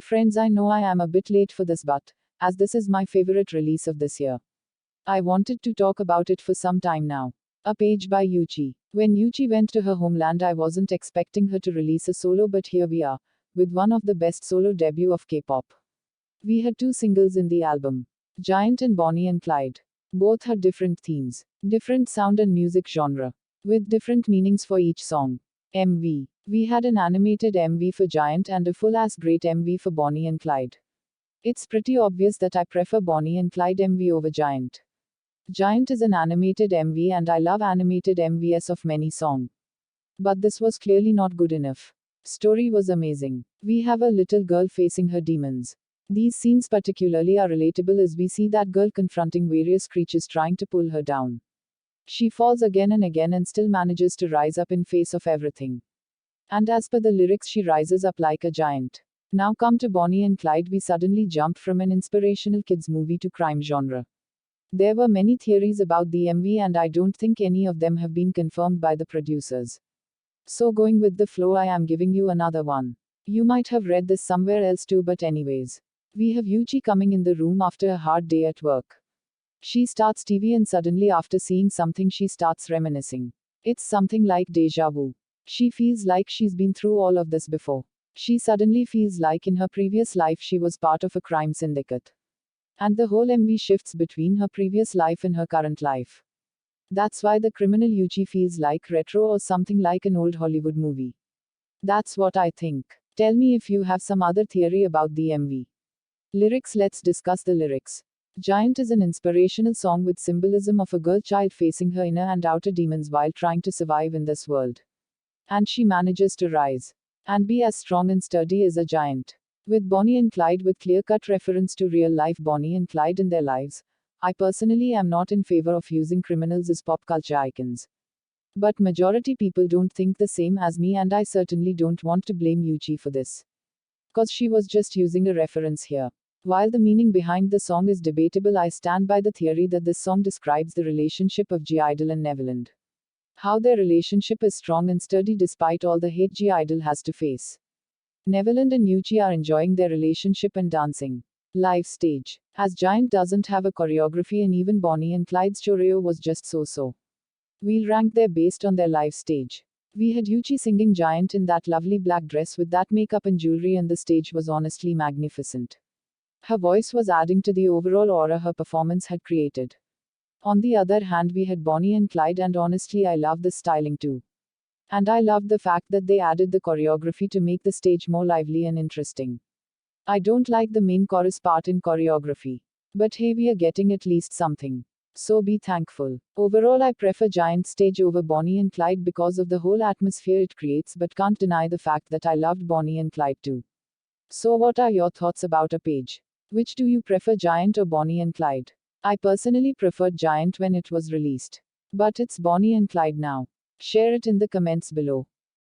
friends, I know I am a bit late for this, but as this is my favorite release of this year, I wanted to talk about it for some time now. Apage by Yuqi. When Yuqi went to her homeland, I wasn't expecting her to release a solo, but here we are, with one of the best solo debut of K-pop. We had two singles in the album, Giant and Bonnie and Clyde. Both had different themes, different sound and music genre, with different meanings for each song. MV. We had an animated MV for Giant and a full-ass great MV for Bonnie and Clyde. It's pretty obvious that I prefer Bonnie and Clyde MV over Giant. Giant is an animated MV and I love animated MVs of many songs. But this was clearly not good enough. Story was amazing. We have a little girl facing her demons. These scenes particularly are relatable as we see that girl confronting various creatures trying to pull her down. She falls again and again and still manages to rise up in face of everything. And as per the lyrics, she rises up like a giant. Now come to Bonnie and Clyde, we suddenly jumped from an inspirational kids movie to crime genre. There were many theories about the MV and I don't think any of them have been confirmed by the producers. So going with the flow, I am giving you another one. You might have read this somewhere else too, but anyways. We have Yuqi coming in the room after a hard day at work. She starts TV and suddenly after seeing something she starts reminiscing. It's something like deja vu. She feels like she's been through all of this before. She suddenly feels like in her previous life she was part of a crime syndicate. And the whole MV shifts between her previous life and her current life. That's why the criminal Yuqi feels like retro or something like an old Hollywood movie. That's what I think. Tell me if you have some other theory about the MV. Lyrics. Let's discuss the lyrics. Giant is an inspirational song with symbolism of a girl child facing her inner and outer demons while trying to survive in this world. And she manages to rise and be as strong and sturdy as a giant. With Bonnie and Clyde, with clear-cut reference to real-life Bonnie and Clyde in their lives, I personally am not in favor of using criminals as pop culture icons. But majority people don't think the same as me, and I certainly don't want to blame Yuqi for this. Cause she was just using a reference here. While the meaning behind the song is debatable, I stand by the theory that this song describes the relationship of Gidle and Neverland. How their relationship is strong and sturdy despite all the hate Gidle has to face. Neverland and Yuqi are enjoying their relationship and dancing. Live stage. As Giant doesn't have a choreography and even Bonnie and Clyde's choreo was just so-so. We'll rank them based on their live stage. We had Yuqi singing Giant in that lovely black dress with that makeup and jewelry, and the stage was honestly magnificent. Her voice was adding to the overall aura her performance had created. On the other hand, we had Bonnie and Clyde, and honestly I love the styling too. And I loved the fact that they added the choreography to make the stage more lively and interesting. I don't like the main chorus part in choreography. But hey, we are getting at least something. So be thankful. Overall, I prefer Giant stage over Bonnie and Clyde because of the whole atmosphere it creates, but can't deny the fact that I loved Bonnie and Clyde too. So what are your thoughts about Apage? Which do you prefer, Giant or Bonnie and Clyde? I personally preferred Giant when it was released. But it's Bonnie and Clyde now. Share it in the comments below.